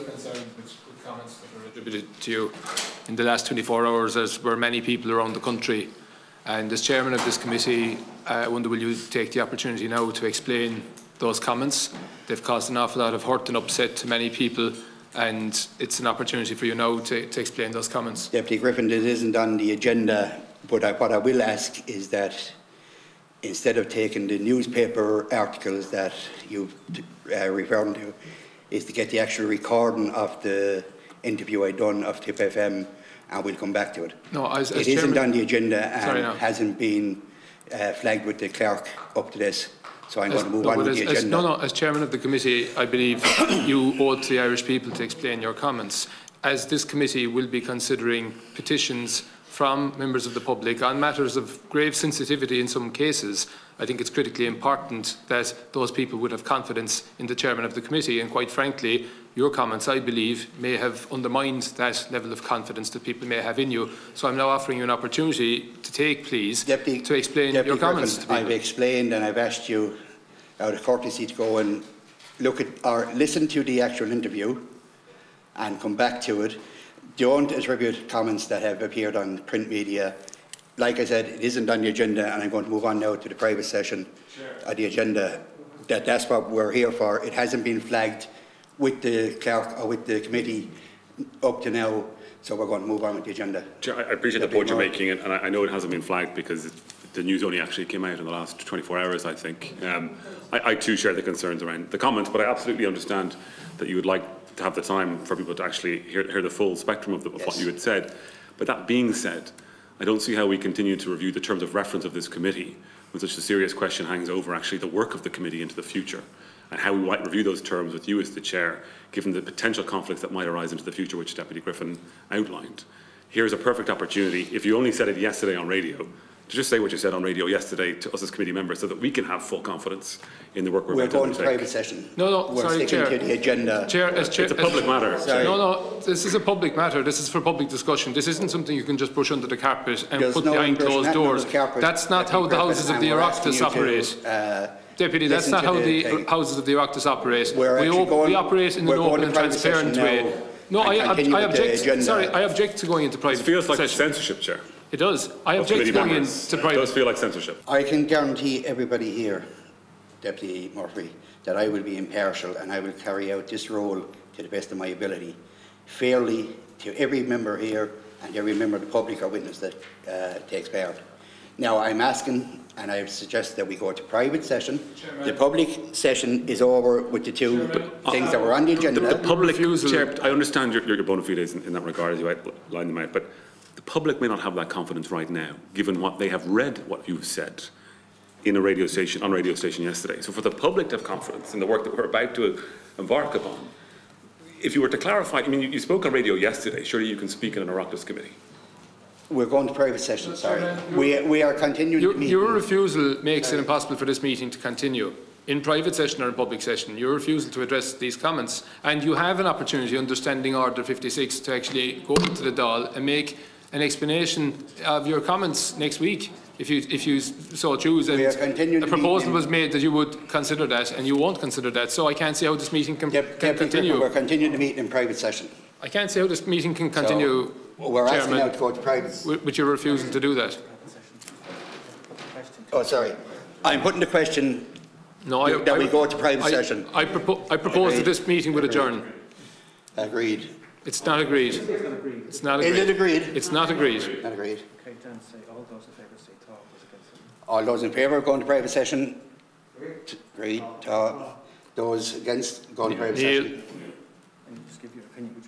concerned with comments that were attributed to you in the last 24 hours, as were many people around the country. And as chairman of this committee, I wonder, will you take the opportunity now to explain those comments? They've caused an awful lot of hurt and upset to many people, and it's an opportunity for you now to explain those comments. Deputy Griffin, it isn't on the agenda, but what I will ask is that instead of taking the newspaper articles that you've referred to, is to get the actual recording of the interview I done of TIP FM, and we'll come back to it. No, it isn't on the agenda and hasn't been flagged with the clerk up to this, so I'm going to move on with the agenda. As chairman of the committee, I believe you owe to the Irish people to explain your comments. As this committee will be considering petitions from members of the public on matters of grave sensitivity in some cases, I think it's critically important that those people would have confidence in the chairman of the committee, and quite frankly, your comments, I believe, may have undermined that level of confidence that people may have in you. So I'm now offering you an opportunity to take, please, to explain your comments. Griffin, I've explained, and I've asked you out of courtesy to go and look at or listen to the actual interview and come back to it. Don't attribute comments that have appeared on print media. Like I said, it isn't on the agenda, and I'm going to move on now to the private session of the agenda. That's what we're here for. It hasn't been flagged with the clerk or with the committee up to now, so we're going to move on with the agenda. Chair, I appreciate the point you're making, and I know it hasn't been flagged because the news only actually came out in the last 24 hours, I think. I too share the concerns around the comments, but I absolutely understand that you would like to have the time for people to actually hear the full spectrum of what you had said. But that being said, I don't see how we continue to review the terms of reference of this committee when such a serious question hangs over actually the work of the committee into the future, and how we might review those terms with you as the chair, given the potential conflicts that might arise into the future, which Deputy Griffin outlined. Here's a perfect opportunity, if you only said it yesterday on radio, to just say what you said on radio yesterday to us as committee members, so that we can have full confidence in the work we're about to undertake. We're going to private session. We're sticking Chair. To the agenda. It's a public matter. This is a public matter. This is for public discussion. This isn't something you can just brush under the carpet and put behind closed doors. That's not how the houses of the Oireachtas operate. Deputy, that's not how the houses of the Oireachtas operate. We operate in an open and transparent way. No, I object. Sorry, I object to going into private session. It feels like censorship, Chair. It does. I object to going into private. It does feel like censorship. I can guarantee everybody here, Deputy Murphy, that I will be impartial and I will carry out this role to the best of my ability, fairly to every member here and every member of the public or witness that takes part. Now, I'm asking, and I suggest that we go to private session. Chairman. The public session is over with the two things that were on the agenda. The public, Chair, I understand your bona fides in that regard as you outline them out, but the public may not have that confidence right now, given what they have read, what you've said in a radio station, on radio station yesterday. So for the public to have confidence in the work that we're about to embark upon, if you were to clarify, I mean, you spoke on radio yesterday, surely you can speak in an Oireachtas committee. We're going to private session, sorry. We are continuing the meeting. Your refusal makes it impossible for this meeting to continue. In private session or in public session, your refusal to address these comments, and you have an opportunity under Standing Order 56 to actually go into the Dáil and make an explanation of your comments next week, if you so choose. And a proposal was made that you would consider that, and you won't consider that. So I can't see how this meeting can continue. We're continuing the meeting in private session. I can't see how this meeting can continue. So, we're asking now to go to private. With your refusal to do that. Oh, sorry. I'm putting the question that we go to private session. I propose that this meeting would adjourn. Agreed. It's not agreed. It's not agreed. Is it agreed? It's not agreed. Not agreed. Okay, Dan, say all those in favour say talk. All those in favour of going to private session? Agreed. Those against going to private session? And just give your opinion.